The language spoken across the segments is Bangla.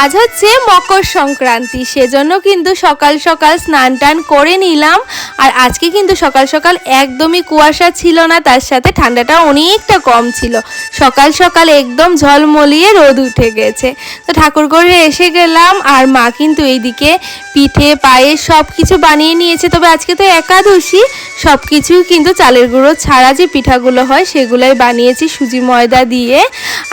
আজ হচ্ছে মকর সংক্রান্তি, সেজন্য কিন্তু সকাল সকাল স্নান টান করে নিলাম। আর আজকে কিন্তু সকাল সকাল একদমই কুয়াশা ছিল না, তার সাথে ঠান্ডাটা অনেকটা কম ছিল। সকাল সকাল একদম ঝলমলিয়ে রোদ উঠে গেছে। তো ঠাকুর ঘরে এসে গেলাম, আর মা কিন্তু এইদিকে পিঠে পায়েস সব কিছু বানিয়ে নিয়েছে। তবে আজকে তো একাদশী, সব কিছুই কিন্তু চালের গুঁড়ো ছাড়া যে পিঠাগুলো হয় সেগুলোই বানিয়েছি সুজি ময়দা দিয়ে।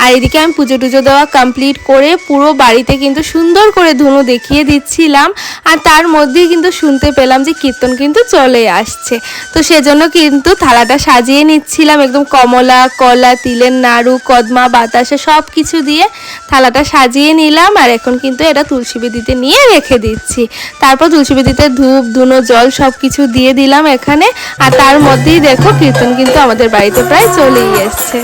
আর এদিকে আমি পুজো টুজো দেওয়া কমপ্লিট করে পুরো বাড়িতে কিন্তু সুন্দর করে ধুনো দেখিয়ে দিচ্ছিলাম। আর তার মধ্যেই কিন্তু শুনতে পেলাম যে কীর্তন কিন্তু চলে আসছে। তো সেজন্য কিন্তু থালাটা সাজিয়ে নিচ্ছিলাম, একদম কমলা, কলা, তিলের নাড়ু, কদমা, বাতাসা সব কিছু দিয়ে থালাটা সাজিয়ে নিলাম। আর এখন কিন্তু এটা তুলসী বেদিতে নিয়ে রেখে দিচ্ছি। তারপর তুলসী বেদিতে ধূপ ধুনো জল সব কিছু দিয়ে দিলাম এখানে। আর তার মধ্যেই দেখো কীর্তন কিন্তু আমাদের বাড়িতে প্রায় চলেই এসছে।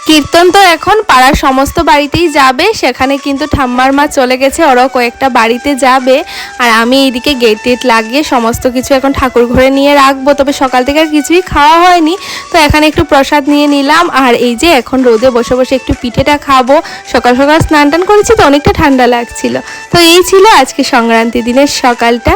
কীর্তন তো এখন পাড়ার সমস্ত বাড়িতেই যাবে, সেখানে কিন্তু ঠাম্মার মা চলে গেছে, ওরাও কয়েকটা বাড়িতে যাবে। আর আমি এইদিকে গেট টেট লাগিয়ে সমস্ত কিছু এখন ঠাকুর ঘরে নিয়ে রাখবো। তবে সকাল থেকে আর কিছুই খাওয়া হয়নি, তো এখানে একটু প্রসাদ নিয়ে নিলাম। আর এই যে এখন রোদে বসে বসে একটু পিঠেটা খাবো। সকাল সকাল স্নান টান করেছি তো অনেকটা ঠান্ডা লাগছিল। তো এই ছিল আজকে সংক্রান্তি দিনের সকালটা।